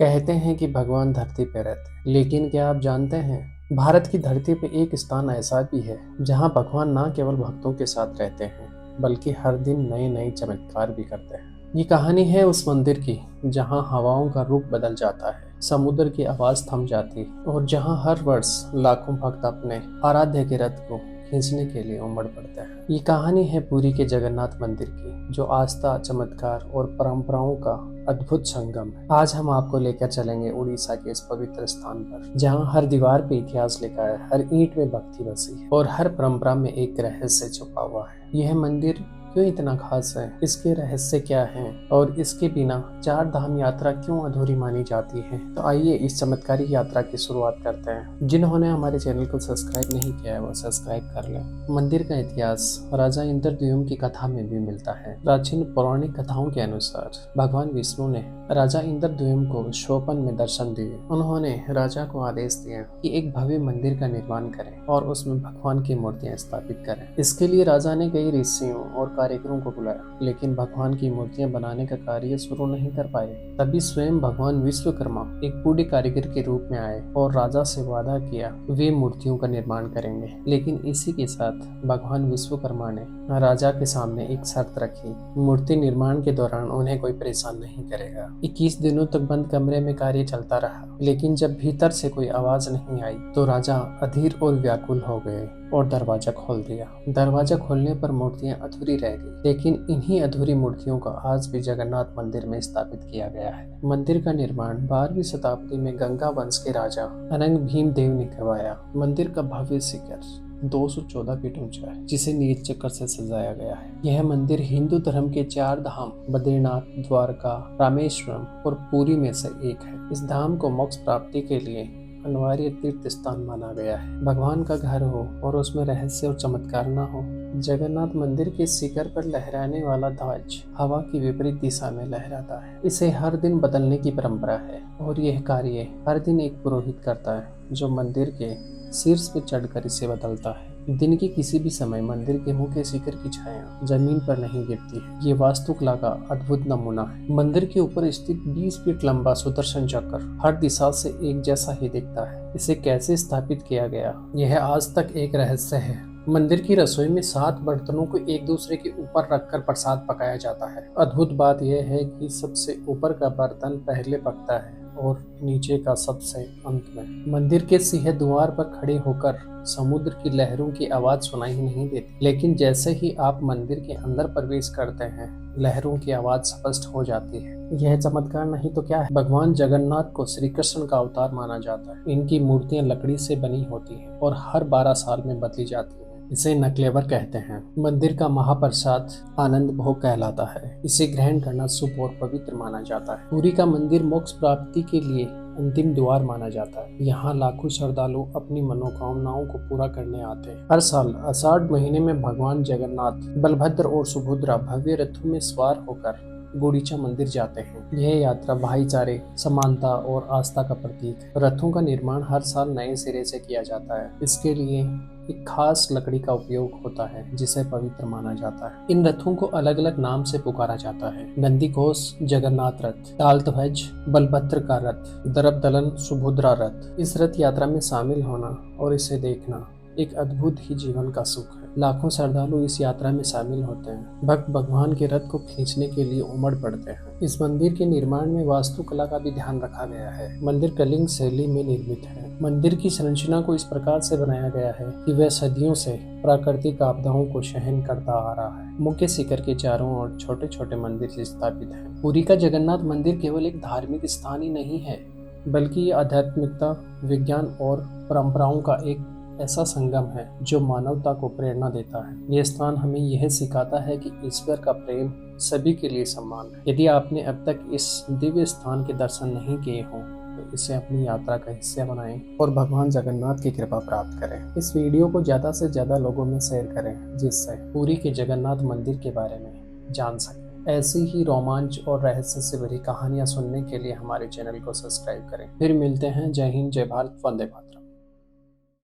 कहते हैं कि भगवान धरती पे रहते हैं, लेकिन क्या आप जानते हैं भारत की धरती पे एक स्थान ऐसा भी है जहां भगवान न केवल भक्तों के साथ रहते हैं बल्कि हर दिन नए नए चमत्कार भी करते हैं। ये कहानी है उस मंदिर की जहां हवाओं का रुख बदल जाता है, समुद्र की आवाज थम जाती और जहां हर वर्ष लाखों भक्त अपने आराध्य के रथ को खींचने के लिए उमड़ पड़ते हैं। ये कहानी है पुरी के जगन्नाथ मंदिर की, जो आस्था, चमत्कार और परंपराओं का अद्भुत संगम है। आज हम आपको लेकर चलेंगे उड़ीसा के इस पवित्र स्थान पर, जहां हर दीवार पे इतिहास लिखा है, हर ईंट में भक्ति बसी है और हर परंपरा में एक रहस्य छुपा हुआ है। यह मंदिर क्यों इतना खास है, इसके रहस्य क्या हैं और इसके बिना चार धाम यात्रा क्यों अधूरी मानी जाती है। तो आइए इस चमत्कारी यात्रा की शुरुआत करते हैं। जिन्होंने हमारे चैनल को सब्सक्राइब नहीं किया है वो सब्सक्राइब कर लें। मंदिर का इतिहास राजा इंद्रद्युम्न की कथा में भी मिलता है। प्राचीन पौराणिक कथाओं के अनुसार भगवान विष्णु ने राजा इंद्रद्युम्न को स्वप्न में दर्शन दिए। उन्होंने राजा को आदेश दिया कि एक भव्य मंदिर का निर्माण करें और उसमें भगवान की मूर्तियां स्थापित करें। इसके लिए राजा ने कई ऋषियों और कारीगरों को बुलाया, लेकिन भगवान की मूर्तियां बनाने का कार्य शुरू नहीं कर पाए। तभी स्वयं भगवान विश्वकर्मा एक बूढ़े कारीगर के रूप में आए और राजा से वादा किया वे मूर्तियों का निर्माण करेंगे। लेकिन इसी के साथ भगवान विश्वकर्मा ने राजा के सामने एक शर्त रखी, मूर्ति निर्माण के दौरान उन्हें कोई परेशान नहीं करेगा। 21 दिनों तक बंद कमरे में कार्य चलता रहा, लेकिन जब भीतर से कोई आवाज नहीं आई तो राजा अधीर और व्याकुल हो गए और दरवाजा खोल दिया। दरवाजा खोलने पर मूर्तियां अधूरी रह गई, लेकिन इन्हीं अधूरी मूर्तियों को आज भी जगन्नाथ मंदिर में स्थापित किया गया है। मंदिर का निर्माण 12वीं शताब्दी में गंगा वंश के राजा अनंग भीमदेव ने करवाया। मंदिर का भव्य शिखर 214 फीट ऊंचा है, जिसे नील चक्र से सजाया गया है। यह मंदिर हिंदू धर्म के चार धाम बद्रीनाथ, द्वारका, रामेश्वरम और पुरी में से एक है। इस धाम को मोक्ष प्राप्ति के लिए अनिवार्य तीर्थ स्थान माना गया है। भगवान का घर हो और उसमें रहस्य और चमत्कार न हो। जगन्नाथ मंदिर के शिखर पर लहराने वाला ध्वज हवा की विपरीत दिशा में लहराता है। इसे हर दिन बदलने की परंपरा है और यह कार्य हर दिन एक पुरोहित करता है, जो मंदिर के शीर्ष पर चढ़कर इसे बदलता है। दिन के किसी भी समय मंदिर के मुख्य शिखर की छाया जमीन पर नहीं गिरती है। ये वास्तुकला का अद्भुत नमूना है। मंदिर के ऊपर स्थित 20 फीट लंबा सुदर्शन चक्र हर दिशा से एक जैसा ही दिखता है। इसे कैसे स्थापित किया गया, यह आज तक एक रहस्य है। मंदिर की रसोई में 7 बर्तनों को एक दूसरे के ऊपर रखकर प्रसाद पकाया जाता है। अद्भुत बात यह है कि सबसे ऊपर का बर्तन पहले पकता है और नीचे का सबसे अंत में। मंदिर के सिंह द्वार पर खड़े होकर समुद्र की लहरों की आवाज सुनाई नहीं देती, लेकिन जैसे ही आप मंदिर के अंदर प्रवेश करते हैं लहरों की आवाज स्पष्ट हो जाती है। यह चमत्कार नहीं तो क्या है। भगवान जगन्नाथ को श्री कृष्ण का अवतार माना जाता है। इनकी मूर्तियां लकड़ी से बनी होती हैं और हर 12 साल में बदली जाती है। इसे नकलेवर कहते हैं। मंदिर का महाप्रसाद आनंद भोग कहलाता है। इसे ग्रहण करना शुभ और पवित्र माना जाता है। पुरी का मंदिर मोक्ष प्राप्ति के लिए अंतिम द्वार माना जाता है। यहाँ लाखों श्रद्धालु अपनी मनोकामनाओं को पूरा करने आते हैं। हर साल आषाढ़ महीने में भगवान जगन्नाथ, बलभद्र और सुभद्रा भव्य रथों में सवार होकर गुड़ीचा मंदिर जाते हैं। यह यात्रा भाईचारे, समानता और आस्था का प्रतीक है। रथों का निर्माण हर साल नए सिरे से किया जाता है। इसके लिए एक खास लकड़ी का उपयोग होता है जिसे पवित्र माना जाता है। इन रथों को अलग अलग नाम से पुकारा जाता है। नंदी घोष जगन्नाथ रथ, ताल ध्वज बलभद्र का रथ, दर्प दलन सुभद्रा रथ। इस रथ यात्रा में शामिल होना और इसे देखना एक अद्भुत ही जीवन का सुख है। लाखों श्रद्धालु इस यात्रा में शामिल होते हैं। भक्त भगवान के रथ को खींचने के लिए उमड़ पड़ते हैं। इस मंदिर के निर्माण में वास्तुकला का भी ध्यान रखा गया है। मंदिर कलिंग शैली में निर्मित है। मंदिर की संरचना को इस प्रकार से बनाया गया है कि वह सदियों से प्राकृतिक आपदाओं को सहन करता आ रहा है। मुख्य शिखर के चारों ओर छोटे छोटे मंदिर स्थापित हैं। पुरी का जगन्नाथ मंदिर केवल एक धार्मिक स्थान ही नहीं है, बल्कि ये आध्यात्मिकता, विज्ञान और परंपराओं का एक ऐसा संगम है जो मानवता को प्रेरणा देता है। यह स्थान हमें यह सिखाता है कि ईश्वर का प्रेम सभी के लिए समान है। यदि आपने अब तक इस दिव्य स्थान के दर्शन नहीं किए हों तो इसे अपनी यात्रा का हिस्सा बनाएं और भगवान जगन्नाथ की कृपा प्राप्त करें। इस वीडियो को ज़्यादा से ज़्यादा लोगों में शेयर करें, जिससे पुरी के जगन्नाथ मंदिर के बारे में जान सकें। ऐसी ही रोमांच और रहस्य से भरी कहानियां सुनने के लिए हमारे चैनल को सब्सक्राइब करें। फिर मिलते हैं। जय हिंद, जय भारत, वंदे मातरम।